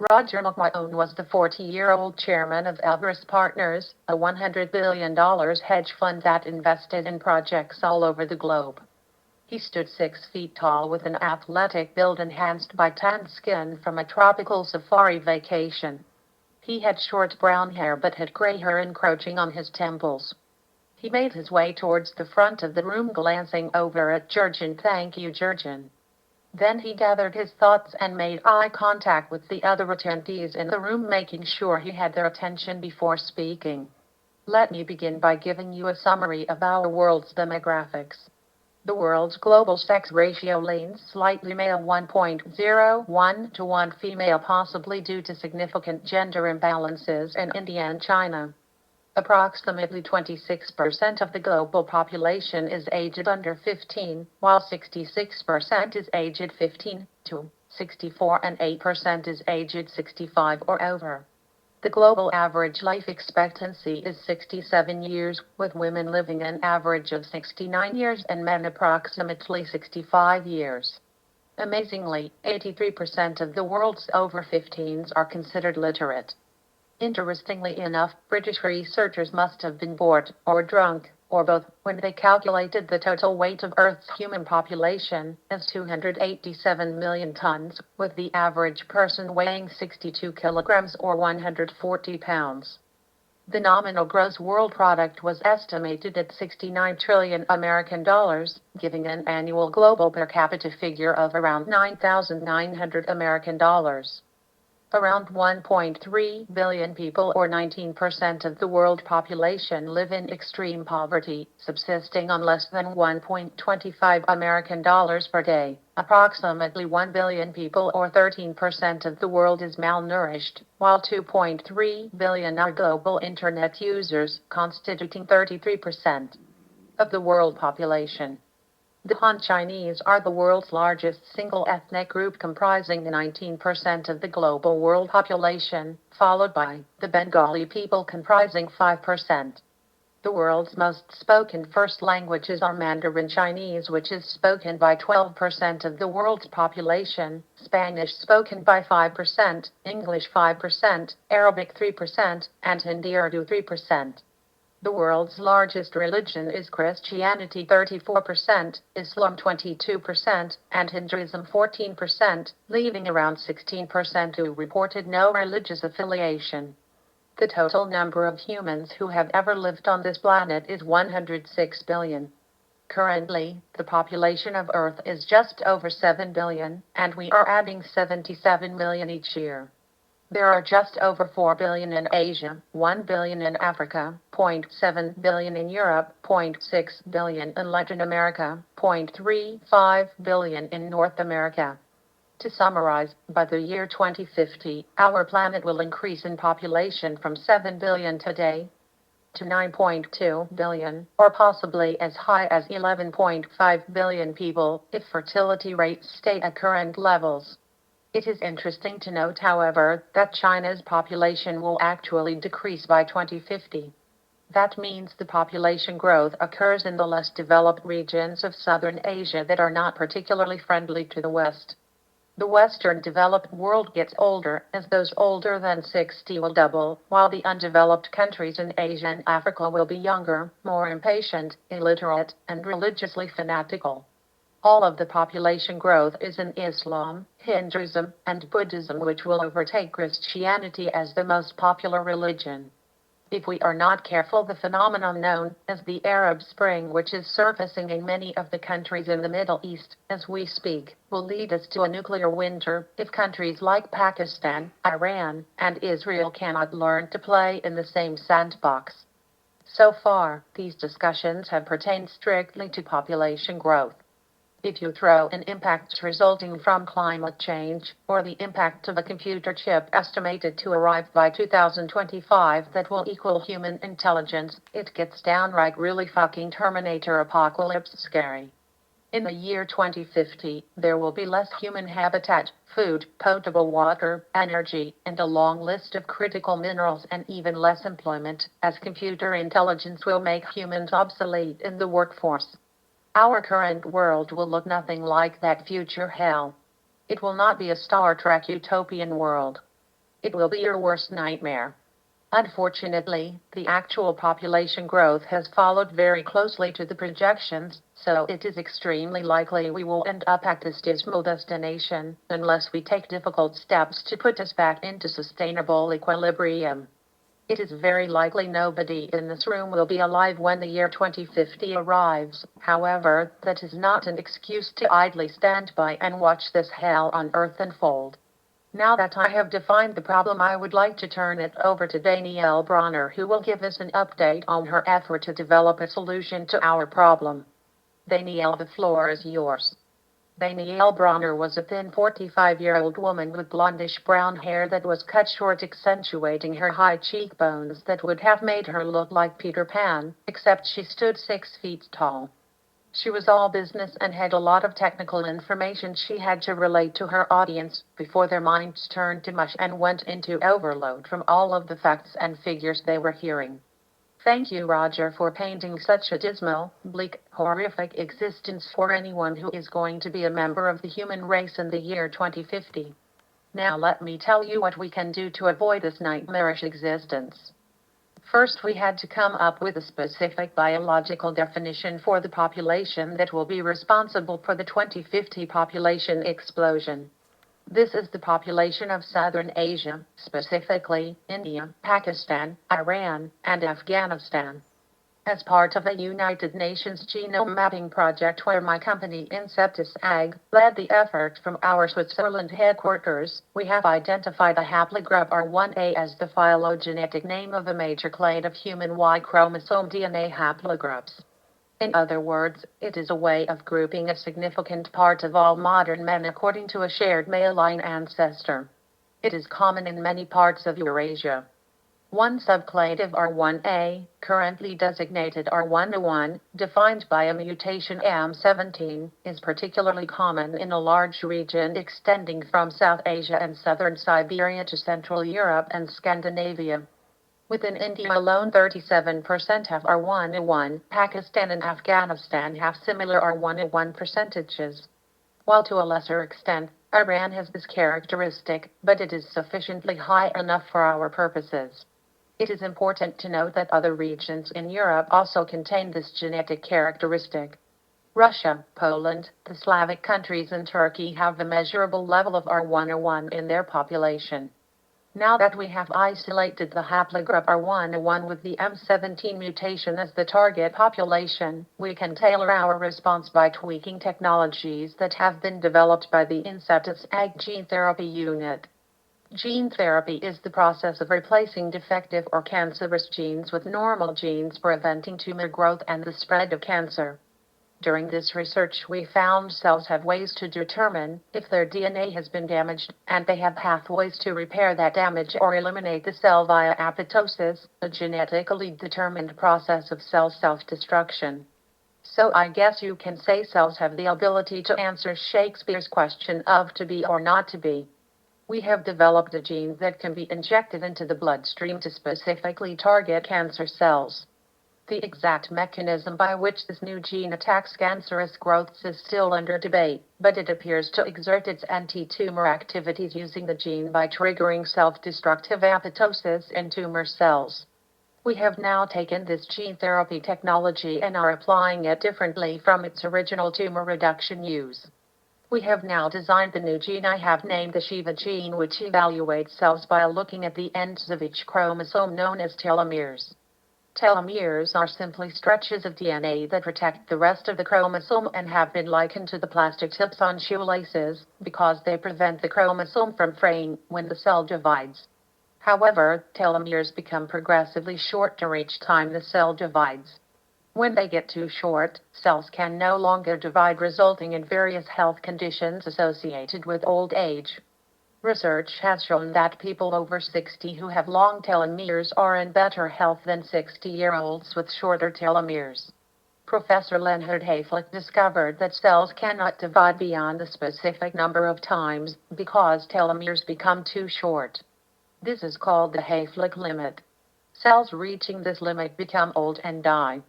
Roger McMahon was the 40-year-old chairman of Everest Partners, a $100 billion hedge fund that invested in projects all over the globe. He stood 6 feet tall with an athletic build enhanced by tanned skin from a tropical safari vacation. He had short brown hair but had gray hair encroaching on his temples. He made his way towards the front of the room, glancing over at Jurgen. "Thank you, Jurgen." Then he gathered his thoughts and made eye contact with the other attendees in the room, making sure he had their attention before speaking. Let me begin by giving you a summary of our world's demographics. The world's global sex ratio leans slightly male, 1.01 to 1 female, possibly due to significant gender imbalances in India and China. Approximately 26% of the global population is aged under 15, while 66% is aged 15 to 64 and 8% is aged 65 or over. The global average life expectancy is 67 years, with women living an average of 69 years and men approximately 65 years. Amazingly, 83% of the world's over 15s are considered literate. Interestingly enough, British researchers must have been bored, or drunk, or both, when they calculated the total weight of Earth's human population as 287 million tons, with the average person weighing 62 kilograms or 140 pounds. The nominal gross world product was estimated at 69 trillion American dollars, giving an annual global per capita figure of around 9,900 American dollars. Around 1.3 billion people, or 19% of the world population, live in extreme poverty, subsisting on less than 1.25 American dollars per day. Approximately 1 billion people, or 13% of the world, is malnourished, while 2.3 billion are global internet users, constituting 33% of the world population. The Han Chinese are the world's largest single ethnic group, comprising 19% of the global world population, followed by the Bengali people comprising 5%. The world's most spoken first languages are Mandarin Chinese, which is spoken by 12% of the world's population, Spanish spoken by 5%, English 5%, Arabic 3%, and Hindi Urdu 3%. The world's largest religion is Christianity, 34%, Islam 22%, and Hinduism 14%, leaving around 16% who reported no religious affiliation. The total number of humans who have ever lived on this planet is 106 billion. Currently, the population of Earth is just over 7 billion, and we are adding 77 million each year. There are just over 4 billion in Asia, 1 billion in Africa, 0.7 billion in Europe, 0.6 billion in Latin America, 0.35 billion in North America. To summarize, by the year 2050, our planet will increase in population from 7 billion today to 9.2 billion, or possibly as high as 11.5 billion people, if fertility rates stay at current levels. It is interesting to note, however, that China's population will actually decrease by 2050. That means the population growth occurs in the less developed regions of southern Asia that are not particularly friendly to the West. The Western developed world gets older, as those older than 60 will double, while the undeveloped countries in Asia and Africa will be younger, more impatient, illiterate, and religiously fanatical. All of the population growth is in Islam, Hinduism, and Buddhism, which will overtake Christianity as the most popular religion. If we are not careful, the phenomenon known as the Arab Spring, which is surfacing in many of the countries in the Middle East as we speak, will lead us to a nuclear winter if countries like Pakistan, Iran, and Israel cannot learn to play in the same sandbox. So far, these discussions have pertained strictly to population growth. If you throw in impacts resulting from climate change, or the impact of a computer chip estimated to arrive by 2025 that will equal human intelligence, it gets downright really fucking Terminator apocalypse scary. In the year 2050, there will be less human habitat, food, potable water, energy, and a long list of critical minerals, and even less employment, as computer intelligence will make humans obsolete in the workforce. Our current world will look nothing like that future hell. It will not be a Star Trek utopian world. It will be your worst nightmare. Unfortunately, the actual population growth has followed very closely to the projections, so it is extremely likely we will end up at this dismal destination unless we take difficult steps to put us back into sustainable equilibrium. It is very likely nobody in this room will be alive when the year 2050 arrives. However, that is not an excuse to idly stand by and watch this hell on earth unfold. Now that I have defined the problem, I would like to turn it over to Danielle Bronner, who will give us an update on her effort to develop a solution to our problem. Danielle, the floor is yours. Danielle Bronner was a thin 45-year-old woman with blondish brown hair that was cut short, accentuating her high cheekbones that would have made her look like Peter Pan, except she stood 6 feet tall. She was all business and had a lot of technical information she had to relate to her audience before their minds turned to mush and went into overload from all of the facts and figures they were hearing. Thank you, Roger, for painting such a dismal, bleak, horrific existence for anyone who is going to be a member of the human race in the year 2050. Now let me tell you what we can do to avoid this nightmarish existence. First, we had to come up with a specific biological definition for the population that will be responsible for the 2050 population explosion. This is the population of Southern Asia, specifically India, Pakistan, Iran, and Afghanistan. As part of a United Nations genome mapping project where my company Inceptus Ag led the effort from our Switzerland headquarters, we have identified a haplogroup R1A as the phylogenetic name of a major clade of human Y chromosome DNA haplogroups. In other words, it is a way of grouping a significant part of all modern men according to a shared male line ancestor. It is common in many parts of Eurasia. One subclade of R1A, currently designated R101, defined by a mutation AM17, is particularly common in a large region extending from South Asia and southern Siberia to Central Europe and Scandinavia. Within India alone, 37% have R101. Pakistan and Afghanistan have similar R101 percentages. While to a lesser extent, Iran has this characteristic, but it is sufficiently high enough for our purposes. It is important to note that other regions in Europe also contain this genetic characteristic. Russia, Poland, the Slavic countries, and Turkey have a measurable level of R101 in their population. Now that we have isolated the haplogroup R101 with the M17 mutation as the target population, we can tailor our response by tweaking technologies that have been developed by the Inceptus Ag Gene Therapy Unit. Gene therapy is the process of replacing defective or cancerous genes with normal genes, preventing tumor growth and the spread of cancer. During this research, we found cells have ways to determine if their DNA has been damaged, and they have pathways to repair that damage or eliminate the cell via apoptosis, a genetically determined process of cell self-destruction. So I guess you can say cells have the ability to answer Shakespeare's question of to be or not to be. We have developed a gene that can be injected into the bloodstream to specifically target cancer cells. The exact mechanism by which this new gene attacks cancerous growths is still under debate, but it appears to exert its anti-tumor activities using the gene by triggering self-destructive apoptosis in tumor cells. We have now taken this gene therapy technology and are applying it differently from its original tumor reduction use. We have now designed the new gene I have named the Shiva Gene, which evaluates cells by looking at the ends of each chromosome known as telomeres. Telomeres are simply stretches of DNA that protect the rest of the chromosome and have been likened to the plastic tips on shoelaces because they prevent the chromosome from fraying when the cell divides. However, telomeres become progressively shorter each time the cell divides. When they get too short, cells can no longer divide, resulting in various health conditions associated with old age. Research has shown that people over 60 who have long telomeres are in better health than 60-year-olds with shorter telomeres. Professor Leonard Hayflick discovered that cells cannot divide beyond a specific number of times because telomeres become too short. This is called the Hayflick limit. Cells reaching this limit become old and die.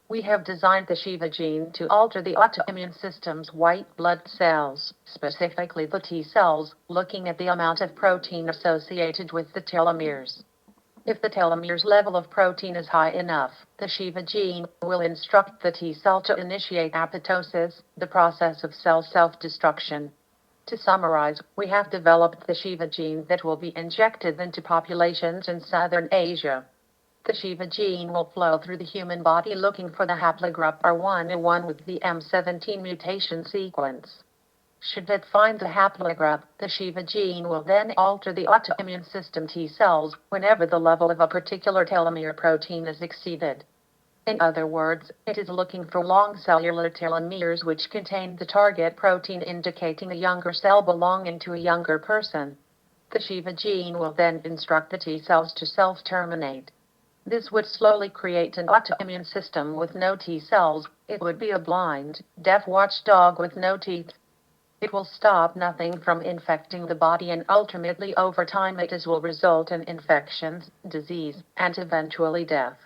We have designed the Shiva gene to alter the autoimmune system's white blood cells, specifically the T cells, looking at the amount of protein associated with the telomeres. If the telomeres level of protein is high enough, the Shiva gene will instruct the T cell to initiate apoptosis, the process of cell self-destruction. To summarize, we have developed the Shiva gene that will be injected into populations in southern Asia. The Shiva gene will flow through the human body looking for the haplogroup R1 with the M17 mutation sequence. Should it find the haplogroup, the Shiva gene will then alter the autoimmune system T cells whenever the level of a particular telomere protein is exceeded. In other words, it is looking for long cellular telomeres which contain the target protein indicating a younger cell belonging to a younger person. The Shiva gene will then instruct the T cells to self-terminate. This would slowly create an autoimmune system with no T cells. It would be a blind, deaf watchdog with no teeth. It will stop nothing from infecting the body, and ultimately over time it will result in infections, disease, and eventually death.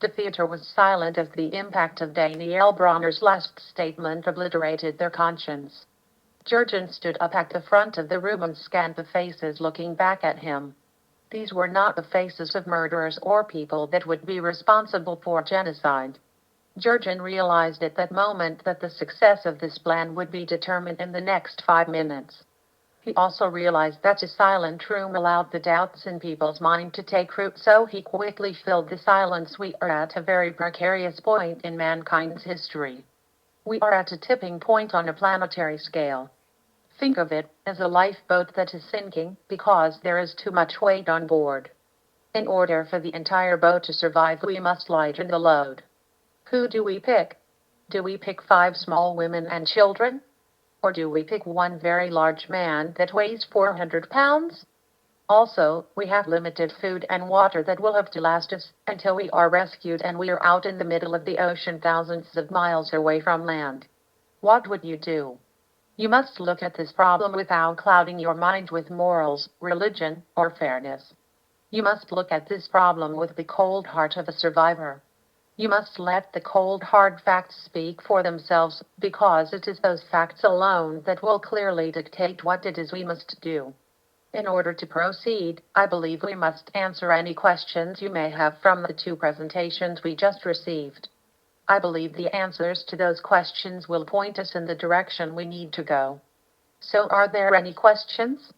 The theater was silent as the impact of Danielle Bronner's last statement obliterated their conscience. Jurgen stood up at the front of the room and scanned the faces looking back at him. These were not the faces of murderers or people that would be responsible for genocide. Jurgen realized at that moment that the success of this plan would be determined in the next 5 minutes. He also realized that a silent room allowed the doubts in people's mind to take root, so he quickly filled the silence. We are at a very precarious point in mankind's history. We are at a tipping point on a planetary scale. Think of it as a lifeboat that is sinking because there is too much weight on board. In order for the entire boat to survive, we must lighten the load. Who do we pick? Do we pick 5 small women and children? Or do we pick one very large man that weighs 400 pounds? Also, we have limited food and water that will have to last us until we are rescued and we are out in the middle of the ocean thousands of miles away from land. What would you do? You must look at this problem without clouding your mind with morals, religion, or fairness. You must look at this problem with the cold heart of a survivor. You must let the cold, hard facts speak for themselves, because it is those facts alone that will clearly dictate what it is we must do. In order to proceed, I believe we must answer any questions you may have from the 2 presentations we just received. I believe the answers to those questions will point us in the direction we need to go. So are there any questions?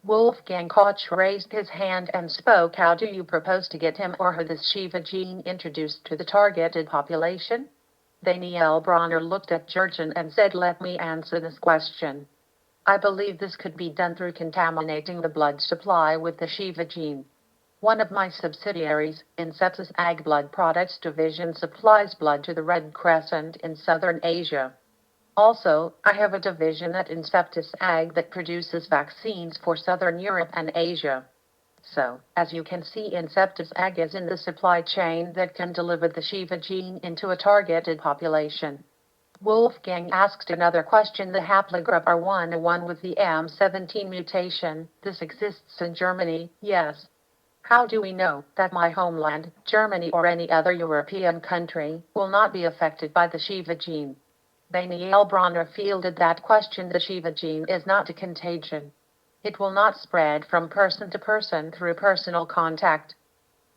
Wolfgang Koch raised his hand and spoke. How do you propose to get him or her this Shiva gene introduced to the targeted population? Danielle Bronner looked at Jurgen and said, let me answer this question. I believe this could be done through contaminating the blood supply with the Shiva gene. One of my subsidiaries, Inceptus Ag Blood Products Division, supplies blood to the Red Crescent in Southern Asia. Also, I have a division at Inceptus Ag that produces vaccines for Southern Europe and Asia. So, as you can see, Inceptus Ag is in the supply chain that can deliver the Shiva gene into a targeted population. Wolfgang asked another question. The haplogroup R1 with the M17 mutation, this exists in Germany, yes. How do we know that my homeland, Germany or any other European country, will not be affected by the Shiva gene? Danielle Bronner fielded that question. The Shiva gene is not a contagion. It will not spread from person to person through personal contact.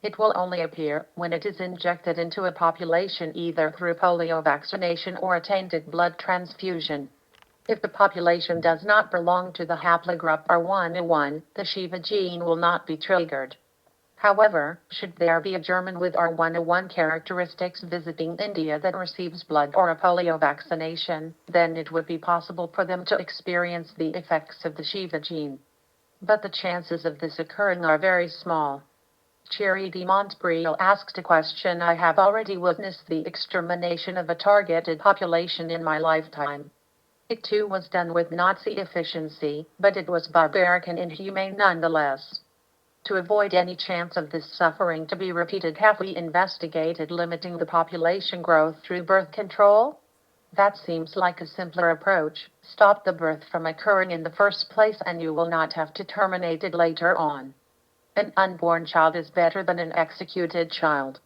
It will only appear when it is injected into a population either through polio vaccination or a tainted blood transfusion. If the population does not belong to the haplogroup R1, the Shiva gene will not be triggered. However, should there be a German with R1 characteristics visiting India that receives blood or a polio vaccination, then it would be possible for them to experience the effects of the Shiva gene. But the chances of this occurring are very small. Thierry de Montbrial asked a question. I have already witnessed the extermination of a targeted population in my lifetime. It too was done with Nazi efficiency, but it was barbaric and inhumane nonetheless. To avoid any chance of this suffering to be repeated, have we investigated limiting the population growth through birth control? That seems like a simpler approach. Stop the birth from occurring in the first place and you will not have to terminate it later on. An unborn child is better than an executed child.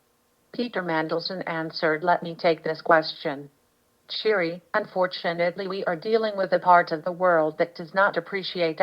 Peter Mandelson answered, "Let me take this question. Shiri, unfortunately we are dealing with a part of the world that does not appreciate